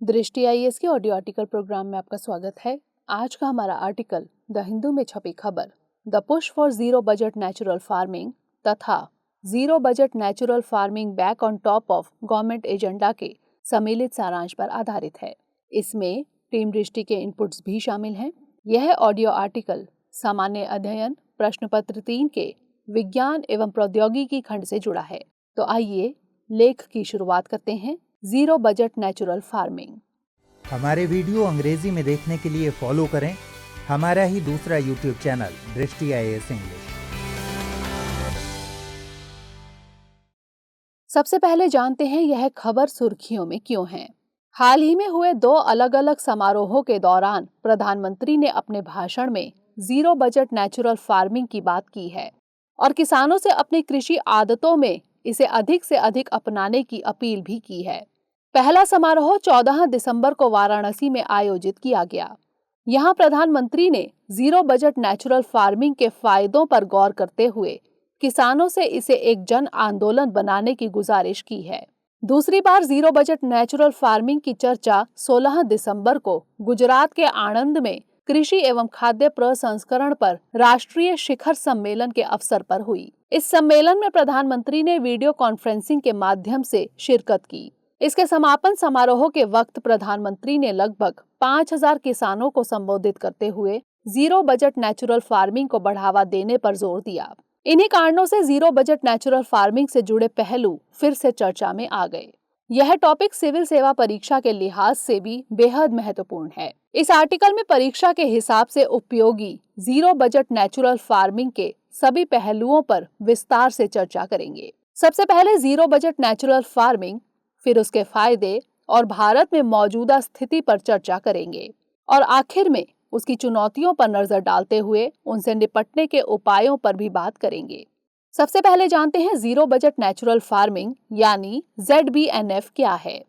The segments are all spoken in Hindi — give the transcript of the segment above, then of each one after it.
दृष्टि आईएएस के ऑडियो आर्टिकल प्रोग्राम में आपका स्वागत है। आज का हमारा आर्टिकल द हिंदू में छपी खबर the push for zero budget natural farming तथा zero budget natural farming back on top of government agenda के सम्मिलित सारांश पर आधारित है। इसमें टीम दृष्टि के इनपुट्स भी शामिल हैं। यह ऑडियो आर्टिकल सामान्य अध्ययन प्रश्न पत्र 3 के विज्ञान एवं प्रौद्योगिकी खंड से जुड़ा है। तो आइए लेख की शुरुआत करते हैं। Zero budget natural farming. हमारे वीडियो अंग्रेजी में देखने के लिए फॉलो करें हमारा ही दूसरा यूट्यूब चैनल दृष्टि आईएएस इंग्लिश। सबसे पहले जानते हैं यह खबर सुर्खियों में क्यों है। हाल ही में हुए 2 अलग अलग समारोहों के दौरान प्रधानमंत्री ने अपने भाषण में जीरो बजट नेचुरल फार्मिंग की बात की है और किसानों से अपनी कृषि आदतों में इसे अधिक से अधिक अपनाने की अपील भी की है। पहला समारोह 14 दिसंबर को वाराणसी में आयोजित किया गया। यहाँ प्रधानमंत्री ने जीरो बजट नेचुरल फार्मिंग के फायदों पर गौर करते हुए किसानों से इसे एक जन आंदोलन बनाने की गुजारिश की है। दूसरी बार जीरो बजट नेचुरल फार्मिंग की चर्चा 16 दिसंबर को गुजरात के आणंद में कृषि एवं खाद्य प्रसंस्करण पर राष्ट्रीय शिखर सम्मेलन के अवसर पर हुई। इस सम्मेलन में प्रधानमंत्री ने वीडियो कॉन्फ्रेंसिंग के माध्यम से शिरकत की। इसके समापन समारोह के वक्त प्रधानमंत्री ने लगभग 5000 किसानों को संबोधित करते हुए जीरो बजट नेचुरल फार्मिंग को बढ़ावा देने पर जोर दिया। इन्हीं कारणों से जीरो बजट नेचुरल फार्मिंग से जुड़े पहलू फिर से चर्चा में आ गए। यह टॉपिक सिविल सेवा परीक्षा के लिहाज से भी बेहद महत्वपूर्ण है। इस आर्टिकल में परीक्षा के हिसाब से उपयोगी जीरो बजट नेचुरल फार्मिंग के सभी पहलुओं पर विस्तार से चर्चा करेंगे। सबसे पहले जीरो बजट नेचुरल फार्मिंग, फिर उसके फायदे और भारत में मौजूदा स्थिति पर चर्चा करेंगे और आखिर में उसकी चुनौतियों पर नजर डालते हुए उनसे निपटने के उपायों पर भी बात करेंगे। सबसे पहले जानते हैं जीरो बजट नेचुरल फार्मिंग यानी ZBNF क्या है।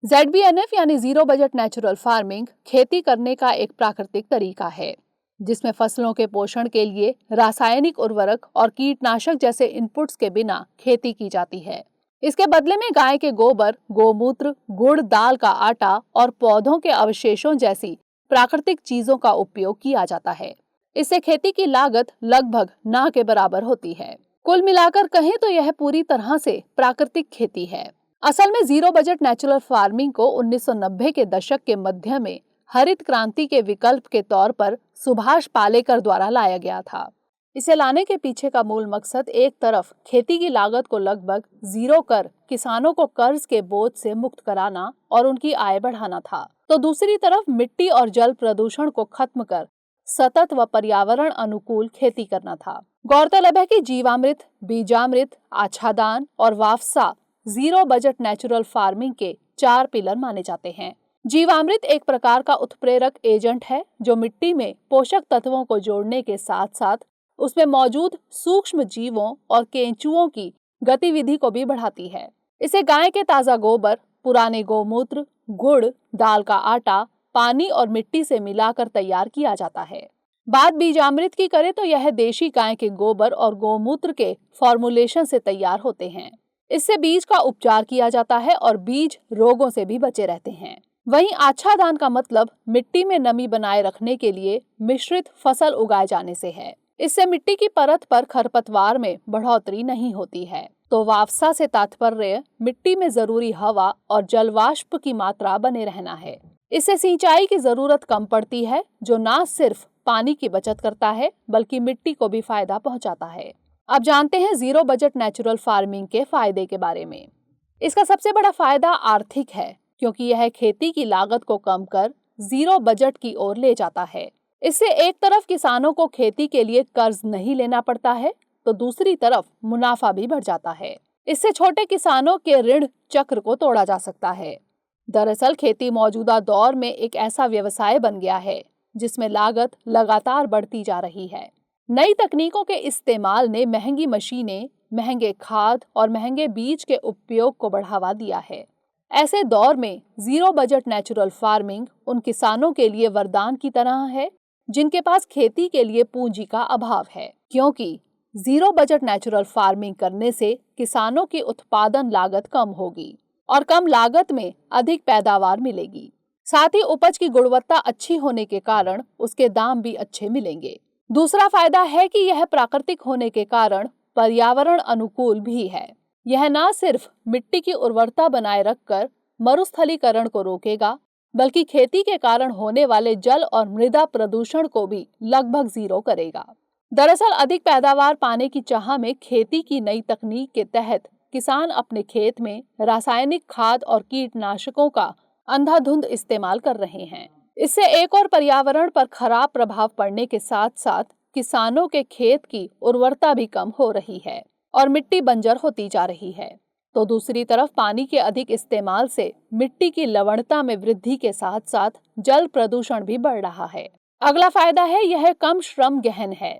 ZBNF यानी जीरो बजट नेचुरल फार्मिंग खेती करने का एक प्राकृतिक तरीका है जिसमें फसलों के पोषण के लिए रासायनिक उर्वरक और कीटनाशक जैसे इनपुट्स के बिना खेती की जाती है। इसके बदले में गाय के गोबर, गोमूत्र, गुड़, दाल का आटा और पौधों के अवशेषों जैसी प्राकृतिक चीजों का उपयोग किया जाता है। इससे खेती की लागत लगभग ना के बराबर होती है। कुल मिलाकर कहें तो यह पूरी तरह से प्राकृतिक खेती है। असल में जीरो बजट नेचुरल फार्मिंग को 1990 के दशक के मध्य में हरित क्रांति के विकल्प के तौर पर सुभाष पालेकर द्वारा लाया गया था। इसे लाने के पीछे का मूल मकसद एक तरफ खेती की लागत को लगभग जीरो कर किसानों को कर्ज के बोझ से मुक्त कराना और उनकी आय बढ़ाना था, तो दूसरी तरफ मिट्टी और जल प्रदूषण को खत्म कर सतत व पर्यावरण अनुकूल खेती करना था। गौरतलब है कि जीवामृत, बीजामृत, आच्छादान और वाफसा जीरो बजट नेचुरल फार्मिंग के 4 पिलर माने जाते हैं। जीवामृत एक प्रकार का उत्प्रेरक एजेंट है जो मिट्टी में पोषक तत्वों को जोड़ने के साथ साथ उसमें मौजूद सूक्ष्म जीवों और केंचुओं की गतिविधि को भी बढ़ाती है। इसे गाय के ताजा गोबर, पुराने गोमूत्र, गुड़, दाल का आटा, पानी और मिट्टी से मिलाकर तैयार किया जाता है। बात बीजामृत की करें तो यह देशी गाय के गोबर और गोमूत्र के फॉर्मुलेशन से तैयार होते हैं। इससे बीज का उपचार किया जाता है और बीज रोगों से भी बचे रहते हैं। वहीं आच्छादान का मतलब मिट्टी में नमी बनाए रखने के लिए मिश्रित फसल उगाए जाने से है। इससे मिट्टी की परत पर खरपतवार में बढ़ोतरी नहीं होती है। तो वाफसा से तात्पर्य मिट्टी में जरूरी हवा और जलवाष्प की मात्रा बने रहना है। इससे सिंचाई की जरूरत कम पड़ती है जो न सिर्फ पानी की बचत करता है बल्कि मिट्टी को भी फायदा पहुंचाता है। अब जानते हैं जीरो बजट नेचुरल फार्मिंग के फायदे के बारे में। इसका सबसे बड़ा फायदा आर्थिक है क्योंकि यह खेती की लागत को कम कर जीरो बजट की ओर ले जाता है। इससे एक तरफ किसानों को खेती के लिए कर्ज नहीं लेना पड़ता है तो दूसरी तरफ मुनाफा भी बढ़ जाता है। इससे छोटे किसानों के ऋण चक्र को तोड़ा जा सकता है। दरअसल खेती मौजूदा दौर में एक ऐसा व्यवसाय बन गया है जिसमें लागत लगातार बढ़ती जा रही है। नई तकनीकों के इस्तेमाल ने महंगी मशीनें, महंगे खाद और महंगे बीज के उपयोग को बढ़ावा दिया है। ऐसे दौर में जीरो बजट नेचुरल फार्मिंग उन किसानों के लिए वरदान की तरह है जिनके पास खेती के लिए पूंजी का अभाव है, क्योंकि जीरो बजट नेचुरल फार्मिंग करने से किसानों की उत्पादन लागत कम होगी और कम लागत में अधिक पैदावार मिलेगी। साथ ही उपज की गुणवत्ता अच्छी होने के कारण उसके दाम भी अच्छे मिलेंगे। दूसरा फायदा है कि यह प्राकृतिक होने के कारण पर्यावरण अनुकूल भी है। यह न सिर्फ मिट्टी की उर्वरता बनाए रखकर मरुस्थलीकरण को रोकेगा, बल्कि खेती के कारण होने वाले जल और मृदा प्रदूषण को भी लगभग जीरो करेगा। दरअसल अधिक पैदावार पाने की चाह में खेती की नई तकनीक के तहत किसान अपने खेत में रासायनिक खाद और कीटनाशकों का अंधाधुंध इस्तेमाल कर रहे हैं। इससे एक और पर्यावरण पर खराब प्रभाव पड़ने के साथ साथ किसानों के खेत की उर्वरता भी कम हो रही है और मिट्टी बंजर होती जा रही है। तो दूसरी तरफ पानी के अधिक इस्तेमाल से मिट्टी की लवणता में वृद्धि के साथ साथ जल प्रदूषण भी बढ़ रहा है। अगला फायदा है यह कम श्रम गहन है।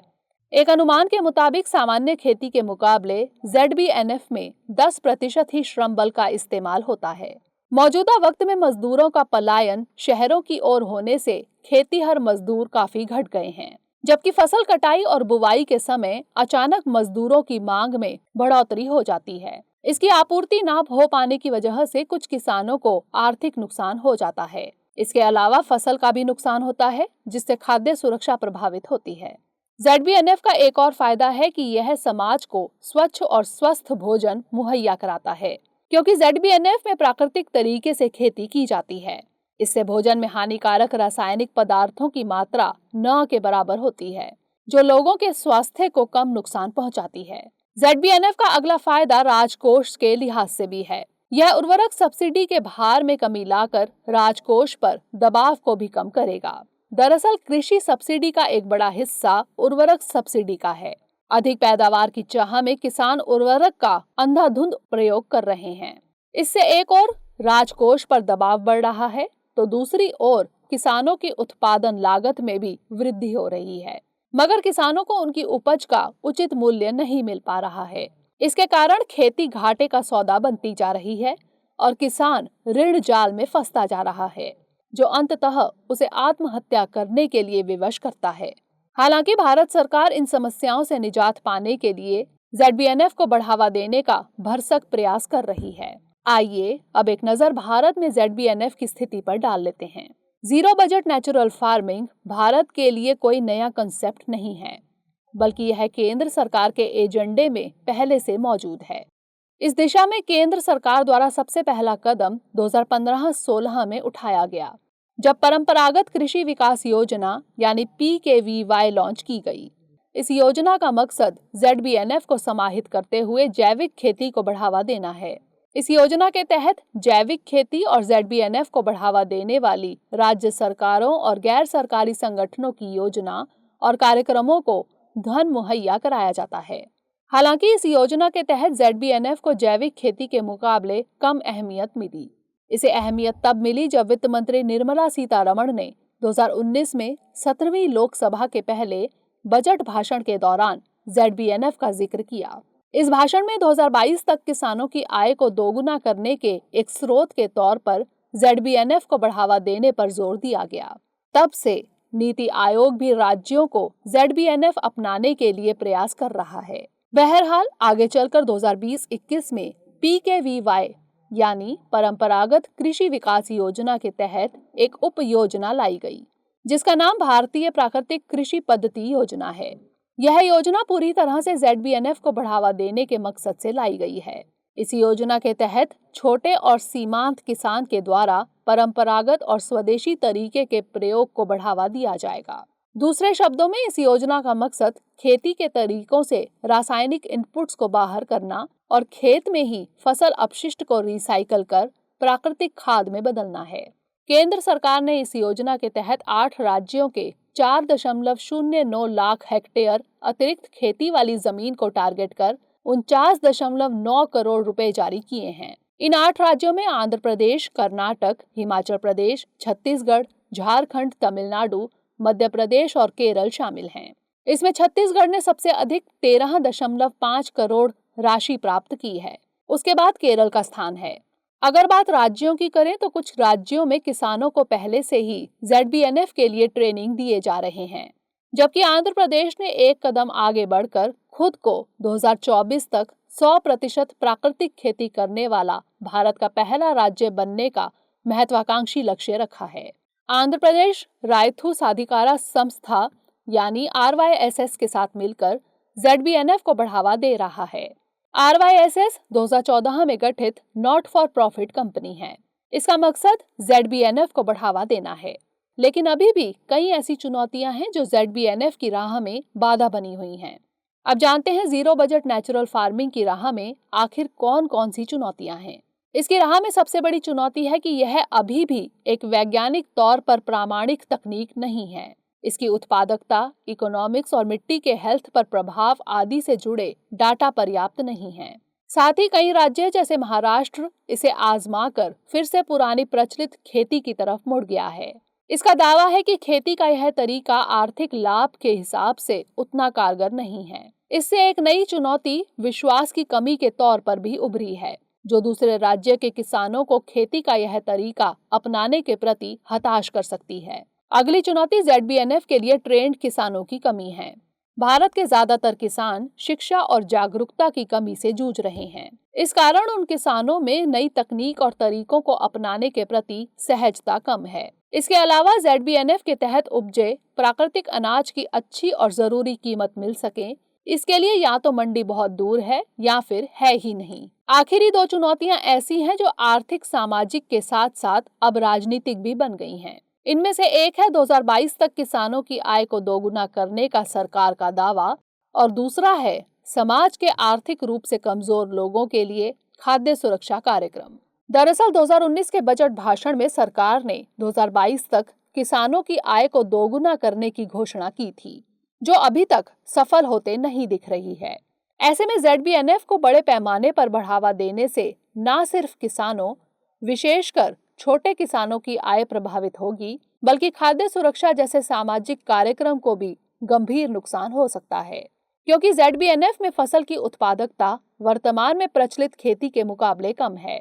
एक अनुमान के मुताबिक सामान्य खेती के मुकाबले ZBNF में 10% ही श्रम बल का इस्तेमाल होता है। मौजूदा वक्त में मजदूरों का पलायन शहरों की ओर होने से खेतीहर मजदूर काफी घट गए हैं, जबकि फसल कटाई और बुवाई के समय अचानक मजदूरों की मांग में बढ़ोतरी हो जाती है। इसकी आपूर्ति ना हो पाने की वजह से कुछ किसानों को आर्थिक नुकसान हो जाता है। इसके अलावा फसल का भी नुकसान होता है, जिससे खाद्य सुरक्षा प्रभावित होती है। ZBNF का एक और फायदा है कि यह समाज को स्वच्छ और स्वस्थ भोजन मुहैया कराता है, क्योंकि ZBNF में प्राकृतिक तरीके से खेती की जाती है। इससे भोजन में हानिकारक रासायनिक पदार्थों की मात्रा न के बराबर होती है, जो लोगों के स्वास्थ्य को कम नुकसान पहुंचाती है। ZBNF का अगला फायदा राजकोष के लिहाज से भी है। यह उर्वरक सब्सिडी के भार में कमी लाकर राजकोष पर दबाव को भी कम करेगा। दरअसल कृषि सब्सिडी का एक बड़ा हिस्सा उर्वरक सब्सिडी का है। अधिक पैदावार की चाह में किसान उर्वरक का अंधाधुंध प्रयोग कर रहे हैं। इससे एक और राजकोष पर दबाव बढ़ रहा है, तो दूसरी ओर किसानों की उत्पादन लागत में भी वृद्धि हो रही है, मगर किसानों को उनकी उपज का उचित मूल्य नहीं मिल पा रहा है। इसके कारण खेती घाटे का सौदा बनती जा रही है और किसान ऋण जाल में फंसता जा रहा है, जो अंततः उसे आत्महत्या करने के लिए विवश करता है। हालांकि भारत सरकार इन समस्याओं से निजात पाने के लिए ZBNF को बढ़ावा देने का भरसक प्रयास कर रही है। आइए अब एक नजर भारत में ZBNF की स्थिति पर डाल लेते हैं। Zero budget natural farming Bharat के लिए कोई नया कंसेप्ट नहीं है, बल्कि यह केंद्र सरकार के एजेंडे में पहले से मौजूद है। इस दिशा में केंद्र सरकार द्वारा सबसे पहला कदम 2015-16 में उठाया गया, जब परंपरागत कृषि विकास योजना यानी PKVY लॉन्च की गई। इस योजना का मकसद ZBNF को समाहित करते हुए जैविक खेती को बढ़ावा देना है। इस योजना के तहत जैविक खेती और ZBNF को बढ़ावा देने वाली राज्य सरकारों और गैर सरकारी संगठनों की योजना और कार्यक्रमों को धन मुहैया कराया जाता है। हालांकि इस योजना के तहत ZBNF को जैविक खेती के मुकाबले कम अहमियत मिली। इसे अहमियत तब मिली जब वित्त मंत्री निर्मला सीतारमण ने 2019 में 17वीं लोकसभा के पहले बजट भाषण के दौरान ZBNF का जिक्र किया। इस भाषण में 2022 तक किसानों की आय को दोगुना करने के एक स्रोत के तौर पर ZBNF को बढ़ावा देने पर जोर दिया गया। तब से नीति आयोग भी राज्यों को ZBNF अपनाने के लिए प्रयास कर रहा है। बहरहाल आगे चलकर 2020-21 में PKVY यानी परंपरागत कृषि विकास योजना के तहत एक उप योजना लाई गई, जिसका नाम भारतीय प्राकृतिक कृषि पद्धति योजना है। यह योजना पूरी तरह से ZBNF को बढ़ावा देने के मकसद से लाई गई है। इस योजना के तहत छोटे और सीमांत किसान के द्वारा परंपरागत और स्वदेशी तरीके के प्रयोग को बढ़ावा दिया जाएगा। दूसरे शब्दों में इस योजना का मकसद खेती के तरीकों से रासायनिक इनपुट्स को बाहर करना और खेत में ही फसल अपशिष्ट को रिसाइकल कर प्राकृतिक खाद में बदलना है। केंद्र सरकार ने इस योजना के तहत 8 राज्यों के 4.09 लाख हेक्टेयर अतिरिक्त खेती वाली जमीन को टारगेट कर 49.9 करोड़ रुपए जारी किए हैं। इन 8 राज्यों में आंध्र प्रदेश, कर्नाटक, हिमाचल प्रदेश, छत्तीसगढ़, झारखंड, तमिलनाडु, मध्य प्रदेश और केरल शामिल हैं। इसमें छत्तीसगढ़ ने सबसे अधिक 13.5 करोड़ राशि प्राप्त की है। उसके बाद केरल का स्थान है। अगर बात राज्यों की करें तो कुछ राज्यों में किसानों को पहले से ही ZBNF के लिए ट्रेनिंग दिए जा रहे हैं, जबकि आंध्र प्रदेश ने एक कदम आगे बढ़कर खुद को 2024 तक 100% प्राकृतिक खेती करने वाला भारत का पहला राज्य बनने का महत्वाकांक्षी लक्ष्य रखा है। आंध्र प्रदेश रायथू साधिकारा संस्था यानी RYSS के साथ मिलकर ZBNF को बढ़ावा दे रहा है। RYSS 2014 में गठित नॉट फॉर प्रॉफिट कंपनी है। इसका मकसद ZBNF को बढ़ावा देना है, लेकिन अभी भी कई ऐसी चुनौतियां हैं जो ZBNF की राह में बाधा बनी हुई हैं। अब जानते हैं जीरो बजट नेचुरल फार्मिंग की राह में आखिर कौन कौन सी चुनौतियां हैं। इसकी राह में सबसे बड़ी चुनौती है कि यह अभी भी एक वैज्ञानिक तौर पर प्रामाणिक तकनीक नहीं है। इसकी उत्पादकता, इकोनॉमिक्स और मिट्टी के हेल्थ पर प्रभाव आदि से जुड़े डाटा पर्याप्त नहीं है। साथ ही कई राज्य जैसे महाराष्ट्र इसे आजमा कर फिर से पुरानी प्रचलित खेती की तरफ मुड़ गया है। इसका दावा है कि खेती का यह तरीका आर्थिक लाभ के हिसाब से उतना कारगर नहीं है। इससे एक नई चुनौती विश्वास की कमी के तौर पर भी उभरी है, जो दूसरे राज्य के किसानों को खेती का यह तरीका अपनाने के प्रति हताश कर सकती है। अगली चुनौती ZBNF के लिए ट्रेंड किसानों की कमी है। भारत के ज्यादातर किसान शिक्षा और जागरूकता की कमी से जूझ रहे हैं। इस कारण उन किसानों में नई तकनीक और तरीकों को अपनाने के प्रति सहजता कम है। इसके अलावा ZBNF के तहत उपजे प्राकृतिक अनाज की अच्छी और जरूरी कीमत मिल सके, इसके लिए या तो मंडी बहुत दूर है या फिर है ही नहीं। आखिरी दो चुनौतियां ऐसी हैं जो आर्थिक सामाजिक के साथ साथ अब राजनीतिक भी बन गई हैं। इनमें से एक है 2022 तक किसानों की आय को दोगुना करने का सरकार का दावा, और दूसरा है समाज के आर्थिक रूप से कमजोर लोगों के लिए खाद्य सुरक्षा कार्यक्रम। दरअसल 2019 के बजट भाषण में सरकार ने 2022 तक किसानों की आय को दोगुना करने की घोषणा की थी, जो अभी तक सफल होते नहीं दिख रही है। ऐसे में ZBNF को बड़े पैमाने पर बढ़ावा देने से न सिर्फ किसानों, विशेषकर छोटे किसानों की आय प्रभावित होगी, बल्कि खाद्य सुरक्षा जैसे सामाजिक कार्यक्रम को भी गंभीर नुकसान हो सकता है, क्योंकि ZBNF में फसल की उत्पादकता वर्तमान में प्रचलित खेती के मुकाबले कम है।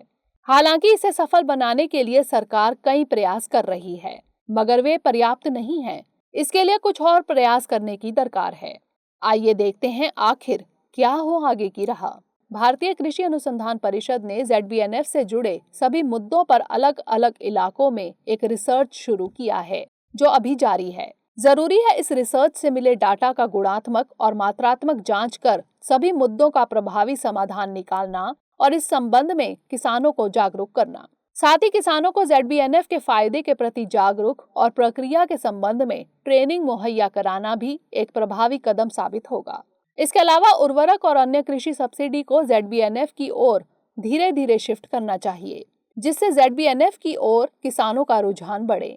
हालांकि इसे सफल बनाने के लिए सरकार कई प्रयास कर रही है, मगर वे पर्याप्त नहीं हैं। इसके लिए कुछ और प्रयास करने की दरकार है। आइए देखते हैं आखिर क्या हो आगे की राह। भारतीय कृषि अनुसंधान परिषद ने ZBNF से जुड़े सभी मुद्दों पर अलग अलग इलाकों में एक रिसर्च शुरू किया है, जो अभी जारी है। जरूरी है इस रिसर्च से मिले डाटा का गुणात्मक और मात्रात्मक जांच कर सभी मुद्दों का प्रभावी समाधान निकालना और इस संबंध में किसानों को जागरूक करना। साथ ही किसानों को ZBNF के फायदे के प्रति जागरूक और प्रक्रिया के संबंध में ट्रेनिंग मुहैया कराना भी एक प्रभावी कदम साबित होगा। इसके अलावा उर्वरक और अन्य कृषि सब्सिडी को ZBNF की ओर धीरे धीरे शिफ्ट करना चाहिए, जिससे ZBNF की ओर किसानों का रुझान बढ़े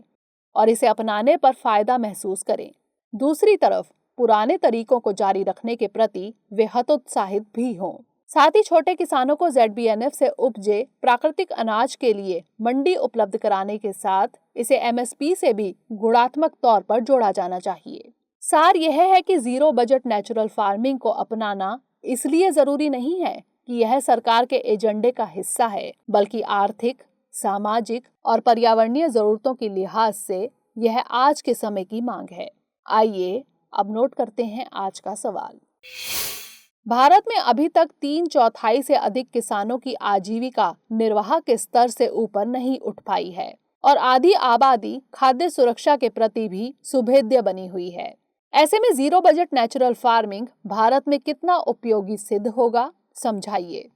और इसे अपनाने पर फायदा महसूस करें। दूसरी तरफ पुराने तरीकों को जारी रखने के प्रति वे हतोत्साहित भी हों। साथ ही छोटे किसानों को ZBNF से उपजे प्राकृतिक अनाज के लिए मंडी उपलब्ध कराने के साथ इसे MSP से भी गुणात्मक तौर पर जोड़ा जाना चाहिए। सार यह है कि जीरो बजट नेचुरल फार्मिंग को अपनाना इसलिए जरूरी नहीं है कि यह सरकार के एजेंडे का हिस्सा है, बल्कि आर्थिक, सामाजिक और पर्यावरणीय जरूरतों के लिहाज से यह आज के समय की मांग है। आइए अब नोट करते हैं आज का सवाल। भारत में अभी तक 3/4 से अधिक किसानों की आजीविका निर्वाह के स्तर से ऊपर नहीं उठ पाई है और आधी आबादी खाद्य सुरक्षा के प्रति भी सुभेद्य बनी हुई है। ऐसे में zero budget natural farming Bharat में कितना उपयोगी सिद्ध होगा, समझाइए।